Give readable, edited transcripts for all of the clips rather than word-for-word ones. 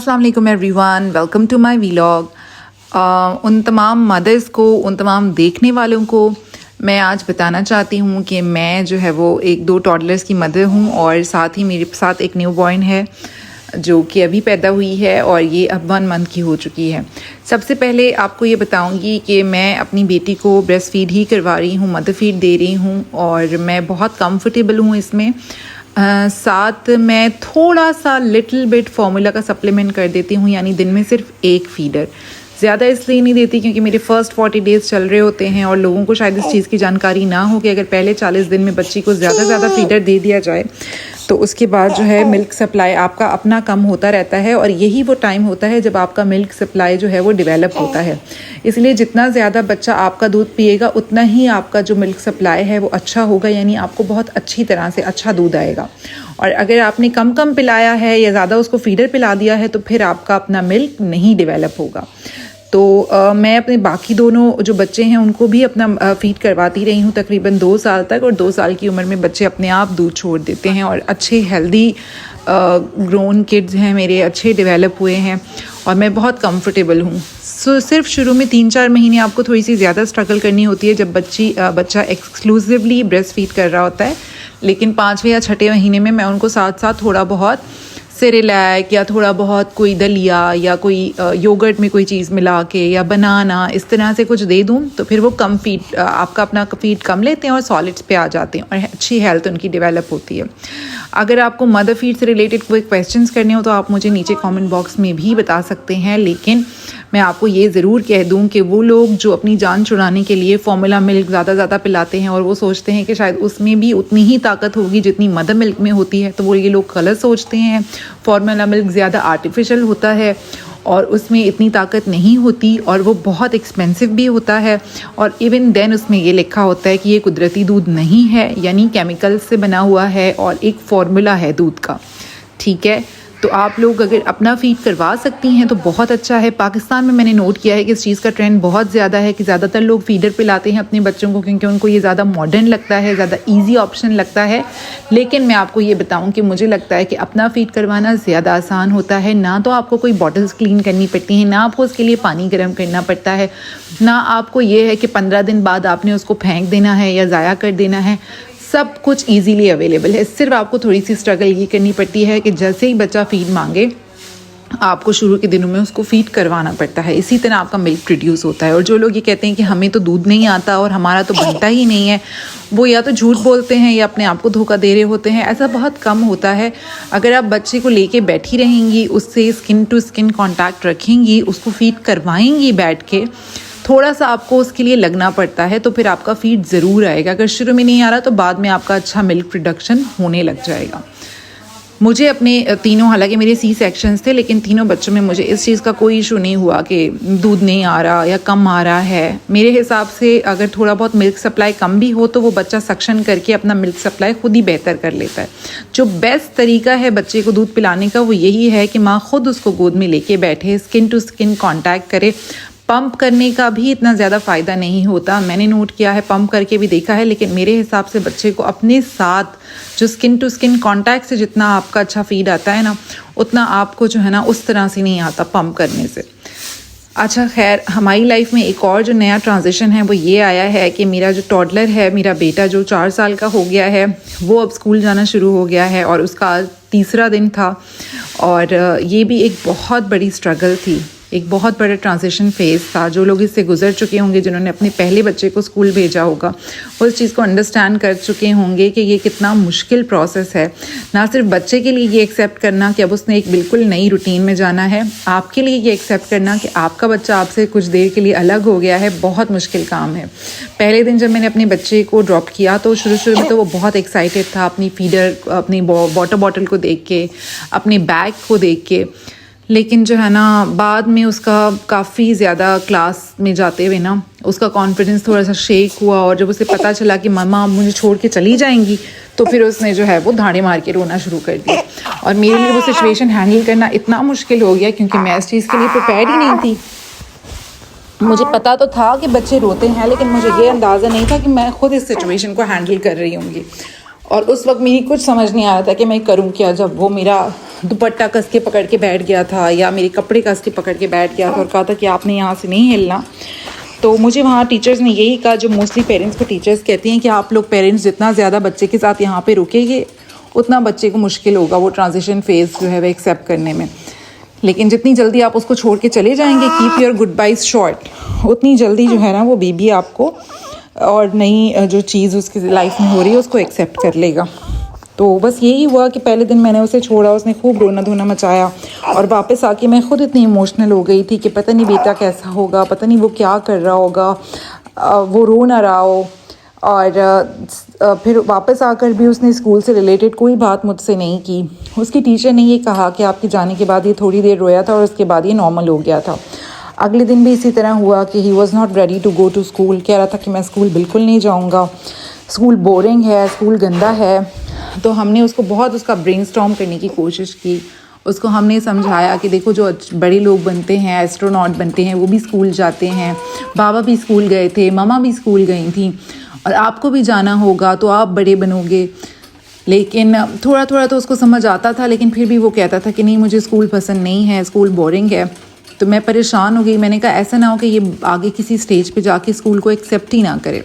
अस्सलाम वालेकुम everyone, welcome to my vlog. उन तमाम मदर्स को, उन तमाम देखने वालों को मैं आज बताना चाहती हूँ कि मैं जो है वो एक दो टॉडलर्स की मदर हूँ और साथ ही मेरे साथ एक न्यू बॉर्न है जो कि अभी पैदा हुई है और ये अब 1 मंथ की हो चुकी है। सबसे पहले आपको ये बताऊंगी कि मैं अपनी बेटी को ब्रेस्ट फीड ही करवा रही हूँ, मदर फीड दे रही हूँ और मैं बहुत कंफर्टेबल हूँ इसमें। साथ मैं थोड़ा सा लिटिल बिट फार्मूला का सप्लीमेंट कर देती हूँ, यानी दिन में सिर्फ एक फीडर। ज़्यादा इसलिए नहीं देती क्योंकि मेरे फर्स्ट 40 डेज़ चल रहे होते हैं और लोगों को शायद इस चीज़ की जानकारी ना हो कि अगर पहले 40 दिन में बच्ची को ज़्यादा फीडर दे दिया जाए तो उसके बाद जो है मिल्क सप्लाई आपका अपना कम होता रहता है और यही वो टाइम होता है जब आपका मिल्क सप्लाई जो है वो डेवलप होता है। इसलिए जितना ज़्यादा बच्चा आपका दूध पिएगा उतना ही आपका जो मिल्क सप्लाई है वो अच्छा होगा, यानी आपको बहुत अच्छी तरह से अच्छा दूध आएगा। और अगर आपने कम पिलाया है या ज़्यादा उसको फीडर पिला दिया है तो फिर आपका अपना मिल्क नहीं डेवलप होगा। तो मैं अपने बाकी दोनों जो बच्चे हैं उनको भी अपना फीड करवाती रही हूँ तकरीबन 2 साल तक, और 2 साल की उम्र में बच्चे अपने आप दूध छोड़ देते हैं और अच्छे हेल्दी ग्रोन किड्स हैं मेरे, अच्छे डेवलप हुए हैं और मैं बहुत कंफर्टेबल हूँ। सिर्फ शुरू में 3-4 महीने आपको थोड़ी सी ज़्यादा स्ट्रगल करनी होती है जब बच्चा एक्सक्लूसिवली ब्रेस्ट फीड कर रहा होता है, लेकिन 5वें या 6ठे महीने में मैं उनको साथ साथ थोड़ा बहुत सेरेलैक या थोड़ा बहुत कोई दलिया या कोई योगर्ट में कोई चीज़ मिला के या बनाना इस तरह से कुछ दे दूँ तो फिर वो कम फीड आपका अपना फीड कम लेते हैं और सॉलिड्स पे आ जाते हैं और अच्छी हेल्थ उनकी डेवलप होती है। अगर आपको मदर फीड से रिलेटेड कोई क्वेश्चंस करने हो तो आप मुझे नीचे कमेंट बॉक्स में भी बता सकते हैं, लेकिन मैं आपको ये ज़रूर कह दूं कि वो लोग जो अपनी जान छुड़ाने के लिए फार्मूला मिल्क ज़्यादा पिलाते हैं और वो सोचते हैं कि शायद उसमें भी उतनी ही ताकत होगी जितनी मदर मिल्क में होती है, तो वो ये लोग गलत सोचते हैं। फार्मूला मिल्क ज़्यादा आर्टिफिशियल होता है और उसमें इतनी ताकत नहीं होती और वो बहुत एक्सपेंसिव भी होता है, और इवन देन उसमें ये लिखा होता है कि ये कुदरती दूध नहीं है, यानी केमिकल से बना हुआ है और एक फार्मूला है दूध का। ठीक है, तो आप लोग अगर अपना फीड करवा सकती हैं तो बहुत अच्छा है। पाकिस्तान में मैंने नोट किया है कि इस चीज़ का ट्रेंड बहुत ज़्यादा है कि ज़्यादातर लोग फीडर पिलाते हैं अपने बच्चों को क्योंकि उनको ये ज़्यादा मॉडर्न लगता है, ज़्यादा इजी ऑप्शन लगता है। लेकिन मैं आपको ये बताऊं कि मुझे लगता है कि अपना फीड करवाना ज़्यादा आसान होता है। ना तो आपको कोई बॉटल्स क्लीन करनी पड़ती हैं, ना आपको उसके लिए पानी गर्म करना पड़ता है, ना आपको ये है कि 15 दिन बाद आपने उसको फेंक देना है या ज़ाया कर देना है। सब कुछ इजीली अवेलेबल है। सिर्फ आपको थोड़ी सी स्ट्रगल ये करनी पड़ती है कि जैसे ही बच्चा फीड मांगे आपको शुरू के दिनों में उसको फीड करवाना पड़ता है, इसी तरह आपका मिल्क प्रोड्यूस होता है। और जो लोग ये कहते हैं कि हमें तो दूध नहीं आता और हमारा तो बनता ही नहीं है, वो या तो झूठ बोलते हैं या अपने आप को धोखा दे रहे होते हैं। ऐसा बहुत कम होता है। अगर आप बच्चे को लेके बैठी रहेंगी, उससे स्किन टू स्किन कॉन्टैक्ट रखेंगी, उसको फीड करवाएंगी बैठ के, थोड़ा सा आपको उसके लिए लगना पड़ता है तो फिर आपका फीड ज़रूर आएगा। अगर शुरू में नहीं आ रहा तो बाद में आपका अच्छा मिल्क प्रोडक्शन होने लग जाएगा। मुझे अपने तीनों, हालांकि मेरे सी सेक्शंस थे, लेकिन तीनों बच्चों में मुझे इस चीज़ का कोई इशू नहीं हुआ कि दूध नहीं आ रहा या कम आ रहा है। मेरे हिसाब से अगर थोड़ा बहुत मिल्क सप्लाई कम भी हो तो वो बच्चा सक्शन करके अपना मिल्क सप्लाई खुद ही बेहतर कर लेता है। जो बेस्ट तरीका है बच्चे को दूध पिलाने का वो यही है कि माँ खुद उसको गोद में लेके बैठे, स्किन टू स्किन कॉन्टैक्ट करे। पंप करने का भी इतना ज़्यादा फ़ायदा नहीं होता, मैंने नोट किया है, पंप करके भी देखा है, लेकिन मेरे हिसाब से बच्चे को अपने साथ जो स्किन टू स्किन कांटेक्ट से जितना आपका अच्छा फीड आता है ना, उतना आपको जो है ना उस तरह से नहीं आता पंप करने से। अच्छा खैर, हमारी लाइफ में एक और जो नया ट्रांजिशन है वो ये आया है कि मेरा जो टॉडलर है, मेरा बेटा जो 4 साल का हो गया है, वो अब स्कूल जाना शुरू हो गया है और उसका 3रा दिन था। और ये भी एक बहुत बड़ी स्ट्रगल थी, एक बहुत बड़ा ट्रांजिशन फेज़ था। जो लोग इससे गुजर चुके होंगे, जिन्होंने अपने पहले बच्चे को स्कूल भेजा होगा, वो इस चीज़ को अंडरस्टैंड कर चुके होंगे कि ये कितना मुश्किल प्रोसेस है। ना सिर्फ बच्चे के लिए ये एक्सेप्ट करना कि अब उसने एक बिल्कुल नई रूटीन में जाना है, आपके लिए ये एक्सेप्ट करना कि आपका बच्चा आपसे कुछ देर के लिए अलग हो गया है, बहुत मुश्किल काम है। पहले दिन जब मैंने अपने बच्चे को ड्रॉप किया तो शुरू में तो वो बहुत एक्साइटेड था अपनी फीडर, अपनी वाटर बॉटल को देख के, अपने बैग को देख के, लेकिन जो है ना बाद में उसका काफ़ी ज़्यादा क्लास में जाते हुए ना उसका कॉन्फिडेंस थोड़ा सा शेक हुआ और जब उसे पता चला कि मम्मा आप मुझे छोड़ के चली जाएंगी तो फिर उसने जो है वो धाड़े मार के रोना शुरू कर दिया। और मेरे लिए वो सिचुएशन हैंडल करना इतना मुश्किल हो गया क्योंकि मैं इस चीज़ के लिए प्रिपेयर ही नहीं थी। मुझे पता तो था कि बच्चे रोते हैं, लेकिन मुझे ये अंदाज़ा नहीं था कि मैं खुद इस सिचुएशन को हैंडल कर रही होंगी। और उस वक्त मेरी कुछ समझ नहीं आ रहा था कि मैं करूं क्या, जब वो मेरा दुपट्टा कस के पकड़ के बैठ गया था या मेरे कपड़े कस के पकड़ के बैठ गया था और कहा था कि आपने यहाँ से नहीं हिलना। तो मुझे वहाँ टीचर्स ने यही कहा, जो मोस्टली पेरेंट्स को टीचर्स कहती हैं कि आप लोग पेरेंट्स जितना ज़्यादा बच्चे के साथ यहाँ पे रुकेंगे उतना बच्चे को मुश्किल होगा वो ट्रांजिशन फेज़ जो है वो एक्सेप्ट करने में। लेकिन जितनी जल्दी आप उसको छोड़ के चले जाएंगे, keep your goodbyes short, उतनी जल्दी जो है ना वो बेबी आपको और नई जो चीज़ उसकी लाइफ में हो रही है उसको एक्सेप्ट कर लेगा। तो बस यही हुआ कि पहले दिन मैंने उसे छोड़ा, उसने खूब रोना धोना मचाया और वापस आके मैं खुद इतनी इमोशनल हो गई थी कि पता नहीं बेटा कैसा होगा, पता नहीं वो क्या कर रहा होगा, वो रो ना रहा हो। और फिर वापस आकर भी उसने स्कूल से रिलेटेड कोई बात मुझसे नहीं की। उसकी टीचर ने ये कहा कि आपके जाने के बाद ये थोड़ी देर रोया था और उसके बाद ये नॉर्मल हो गया था। अगले दिन भी इसी तरह हुआ कि he was not ready to go to school, कह रहा था कि मैं स्कूल बिल्कुल नहीं जाऊँगा, स्कूल बोरिंग है, स्कूल गंदा है। तो हमने उसको बहुत उसका ब्रेनस्टॉर्म करने की कोशिश की, उसको हमने समझाया कि देखो जो बड़े लोग बनते हैं, एस्ट्रोनॉट बनते हैं, वो भी स्कूल जाते हैं, बाबा भी स्कूल गए थे, मामा भी स्कूल गई थी और आपको भी जाना होगा तो आप बड़े बनोगे। लेकिन थोड़ा थोड़ा तो उसको समझ आता था, लेकिन फिर भी वो कहता था कि नहीं मुझे स्कूल पसंद नहीं है, स्कूल बोरिंग है। तो मैं परेशान हो गई, मैंने कहा ऐसा ना हो कि ये आगे किसी स्टेज पे जाके स्कूल को एक्सेप्ट ही ना करे।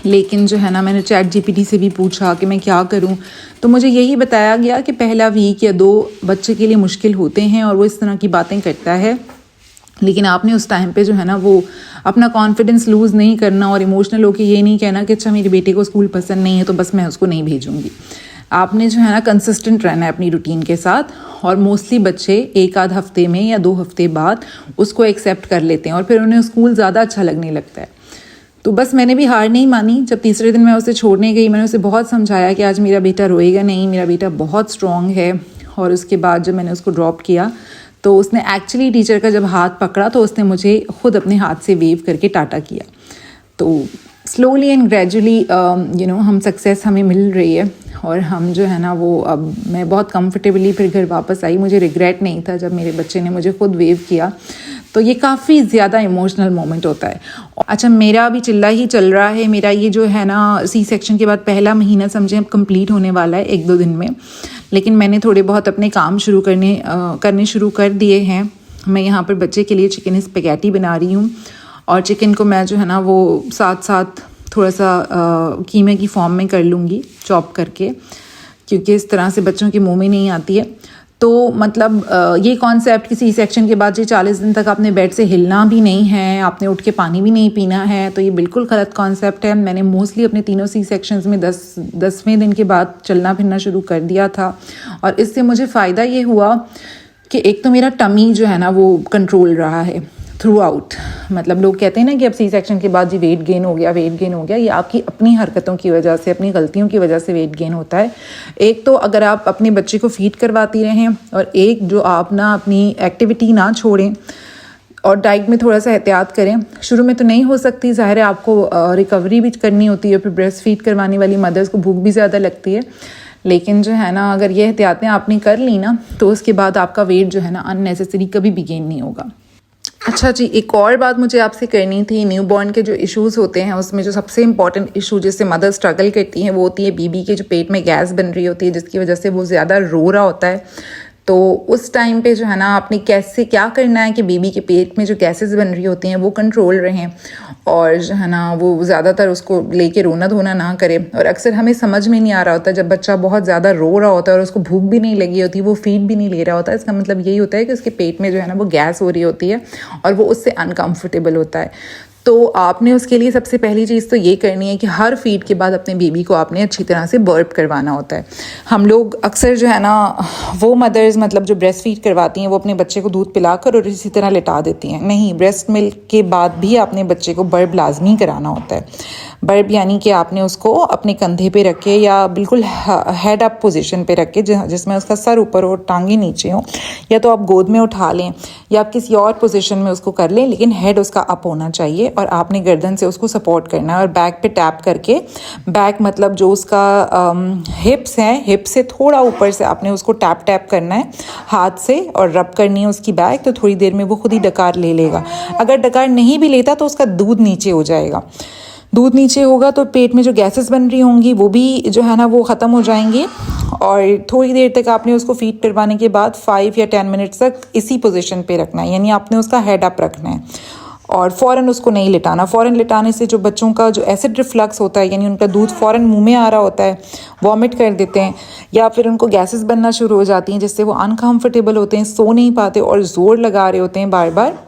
लेकिन जो है ना मैंने चैट जीपीटी से भी पूछा कि मैं क्या करूं, तो मुझे यही बताया गया कि पहला वीक या 2 बच्चे के लिए मुश्किल होते हैं और वो इस तरह की बातें करता है, लेकिन आपने उस टाइम पे जो है ना वो अपना कॉन्फिडेंस लूज़ नहीं करना और इमोशनल होकर ये नहीं कहना कि अच्छा मेरे बेटे को स्कूल पसंद नहीं है तो बस मैं उसको नहीं भेजूँगी। आपने जो है ना कंसिस्टेंट रहना है अपनी रूटीन के साथ, और मोस्टली बच्चे 1 आध हफ्ते में या 2 हफ्ते बाद उसको एक्सेप्ट कर लेते हैं और फिर उन्हें स्कूल ज़्यादा अच्छा लगने लगता है। तो बस मैंने भी हार नहीं मानी। जब तीसरे दिन मैं उसे छोड़ने गई, मैंने उसे बहुत समझाया कि आज मेरा बेटा रोएगा नहीं, मेरा बेटा बहुत स्ट्रॉन्ग है। और उसके बाद जब मैंने उसको ड्रॉप किया तो उसने एक्चुअली टीचर का जब हाथ पकड़ा तो उसने मुझे खुद अपने हाथ से वेव करके टाटा किया। तो स्लोली एंड ग्रेजुअली हम सक्सेस हमें मिल रही है और हम जो है ना वो अब मैं बहुत कंफर्टेबली फिर घर वापस आई। मुझे रिग्रेट नहीं था जब मेरे बच्चे ने मुझे खुद वेव किया, तो ये काफ़ी ज़्यादा इमोशनल मोमेंट होता है। अच्छा, मेरा अभी चिल्ला ही चल रहा है, मेरा ये जो है ना सी सेक्शन के बाद पहला महीना समझें अब कंप्लीट होने वाला है 1-2 दिन में। लेकिन मैंने थोड़े बहुत अपने काम करने शुरू कर दिए हैं। मैं यहाँ पर बच्चे के लिए चिकन स्पैगेटी बना रही हूँ और चिकन को मैं जो है ना वो साथ साथ थोड़ा सा कीमे की फॉर्म में कर लूँगी चॉप करके, क्योंकि इस तरह से बच्चों के मुंह में नहीं आती है। तो मतलब ये कॉन्सेप्ट किसी सेक्शन के बाद 40 दिन तक आपने बेड से हिलना भी नहीं है, आपने उठ के पानी भी नहीं पीना है, तो ये बिल्कुल गलत कॉन्सेप्ट है। मैंने मोस्टली अपने तीनों सी सेक्शंस में 10वें दिन के बाद चलना फिरना शुरू कर दिया था और इससे मुझे फ़ायदा ये हुआ कि एक तो मेरा टमी जो है ना वो कंट्रोल रहा है थ्रू आउट। मतलब लोग कहते हैं ना कि अब सी सेक्शन के बाद जी वेट गेन हो गया, ये आपकी अपनी हरकतों की वजह से, अपनी गलतियों की वजह से वेट गेन होता है। एक तो अगर आप अपने बच्चे को फीड करवाती रहें और एक जो आप ना अपनी एक्टिविटी ना छोड़ें और डाइट में थोड़ा सा एहतियात करें। शुरू में तो नहीं हो सकती, ज़ाहिर है आपको रिकवरी भी करनी होती है, फिर ब्रेस्ट फीड करवाने वाली मदर्स को भूख भी ज़्यादा लगती है। लेकिन जो है ना अगर ये एहतियातें आपने कर ली ना तो उसके बाद आपका वेट जो है ना अननेसेसरी कभी भी गेन नहीं होगा। अच्छा जी, एक और बात मुझे आपसे करनी थी। न्यूबॉर्न के जो इश्यूज़ होते हैं उसमें जो सबसे इंपॉर्टेंट इशू जिससे मदर स्ट्रगल करती हैं वो होती है बेबी के जो पेट में गैस बन रही होती है, जिसकी वजह से वो ज़्यादा रो रहा होता है। तो उस टाइम पे जो है ना आपने क्या करना है कि बेबी के पेट में जो गैसेस बन रही होती हैं वो कंट्रोल रहें और जो है ना वो ज़्यादातर उसको लेके रोना धोना ना करे। और अक्सर हमें समझ में नहीं आ रहा होता जब बच्चा बहुत ज़्यादा रो रहा होता है और उसको भूख भी नहीं लगी होती, वो फीड भी नहीं ले रहा होता, इसका मतलब यही होता है कि उसके पेट में जो है ना वो गैस हो रही होती है और वो उससे अनकम्फर्टेबल होता है। तो आपने उसके लिए सबसे पहली चीज़ तो ये करनी है कि हर फीड के बाद अपने बेबी को आपने अच्छी तरह से बर्प करवाना होता है। हम लोग अक्सर जो है ना वो मदर्स मतलब जो ब्रेस्ट फीड करवाती हैं वो अपने बच्चे को दूध पिलाकर और इसी तरह लिटा देती हैं। नहीं, ब्रेस्ट मिल्क के बाद भी आपने बच्चे को बर्प लाजमी कराना होता है। बर्प यानी कि आपने उसको अपने कंधे पे रख के या बिल्कुल हेड अप पोजीशन पे रख के जिसमें उसका सर ऊपर हो टांगे नीचे हो, या तो आप गोद में उठा लें या आप किसी और पोजीशन में उसको कर लें, लेकिन हेड उसका अप होना चाहिए और आपने गर्दन से उसको सपोर्ट करना है और बैक पे टैप करके, बैक मतलब जो उसका हिप्स हैं, हिप से थोड़ा ऊपर से आपने उसको टैप करना है हाथ से और रब करनी है उसकी बैक। तो थोड़ी देर में वो खुद ही डकार ले लेगा। अगर डकार नहीं भी लेता तो उसका दूध नीचे हो जाएगा। दूध नीचे होगा तो पेट में जो गैसेस बन रही होंगी वो भी जो है ना वो ख़त्म हो जाएंगी। और थोड़ी देर तक आपने उसको फीड करवाने के बाद 5 या 10 मिनट्स तक इसी पोजीशन पे रखना है, यानी आपने उसका हेड अप रखना है और फ़ौरन उसको नहीं लिटाना। फ़ौरन लिटाने से जो बच्चों का जो एसिड रिफ्लक्स होता है, यानी उनका दूध फ़ौरन मुंह में आ रहा होता है, वॉमिट कर देते हैं या फिर उनको गैसेस बनना शुरू हो जाती हैं जिससे वो अनकम्फर्टेबल होते हैं, सो नहीं पाते और ज़ोर लगा रहे होते हैं बार बार।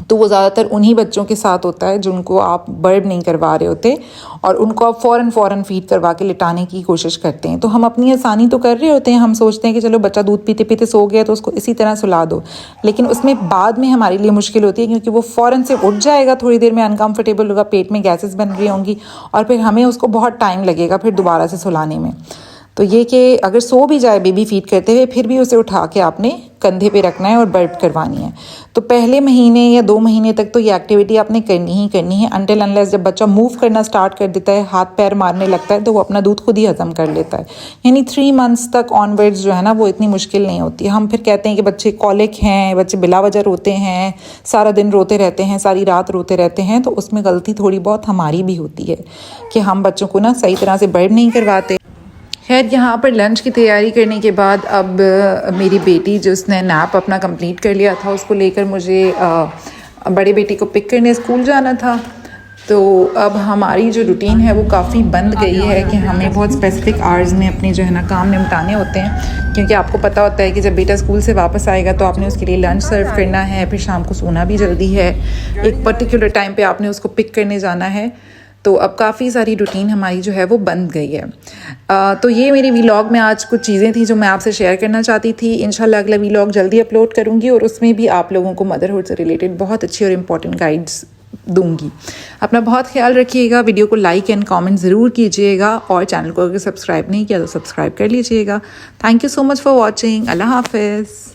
तो वो ज़्यादातर उन्हीं बच्चों के साथ होता है जिनको आप बर्प नहीं करवा रहे होते और उनको आप फ़ौरन फीड करवा के लिटाने की कोशिश करते हैं। तो हम अपनी आसानी तो कर रहे होते हैं, हम सोचते हैं कि चलो बच्चा दूध पीते पीते सो गया तो उसको इसी तरह सुला दो, लेकिन उसमें बाद में हमारे लिए मुश्किल होती है क्योंकि वो फ़ौरन से उठ जाएगा, थोड़ी देर में अनकम्फर्टेबल होगा, पेट में गैसेस बन रही होंगी और फिर हमें उसको बहुत टाइम लगेगा फिर दोबारा से सुलाने में। तो ये कि अगर सो भी जाए बेबी फीड करते हुए फिर भी उसे उठा के आपने कंधे पे रखना है और बर्प करवानी है। तो पहले महीने या 2 महीने तक तो ये एक्टिविटी आपने करनी ही करनी है, अनटिल अनलेस जब बच्चा मूव करना स्टार्ट कर देता है, हाथ पैर मारने लगता है, तो वो अपना दूध खुद ही हज़म कर लेता है। यानी 3 मंथ्स तक ऑनवर्ड्स जो है ना वो इतनी मुश्किल नहीं होती। हम फिर कहते हैं कि बच्चे कॉलिक हैं, बच्चे बिला वजह रोते हैं, सारा दिन रोते रहते हैं, सारी रात रोते रहते हैं, तो उसमें गलती थोड़ी बहुत हमारी भी होती है कि हम बच्चों को ना सही तरह से बर्प नहीं करवाते। खैर यहाँ पर लंच की तैयारी करने के बाद अब मेरी बेटी जिसने नैप अपना कंप्लीट कर लिया था उसको लेकर मुझे बड़े बेटी को पिक करने स्कूल जाना था। तो अब हमारी जो रूटीन है वो काफ़ी बंद गई है कि हमें बहुत स्पेसिफिक आवर्स में अपने जो है ना काम निपटाने होते हैं, क्योंकि आपको पता होता है कि जब बेटा स्कूल से वापस आएगा तो आपने उसके लिए लंच सर्व करना है, फिर शाम को सोना भी जल्दी है, एक पर्टिकुलर टाइम पे आपने उसको पिक करने जाना है। तो अब काफ़ी सारी रूटीन हमारी जो है वो बंद गई है। तो ये मेरी वीलॉग में आज कुछ चीज़ें थी जो मैं आपसे शेयर करना चाहती थी। इंशाल्लाह अगला वीलॉग जल्दी अपलोड करूँगी और उसमें भी आप लोगों को मदरहुड से रिलेटेड बहुत अच्छी और इम्पॉर्टेंट गाइड्स दूंगी। अपना बहुत ख्याल रखिएगा, वीडियो को लाइक एंड कमेंट ज़रूर कीजिएगा और चैनल को अगर सब्सक्राइब नहीं किया तो सब्सक्राइब कर लीजिएगा। Thank you so much for watching. अल्लाह हाफिज़।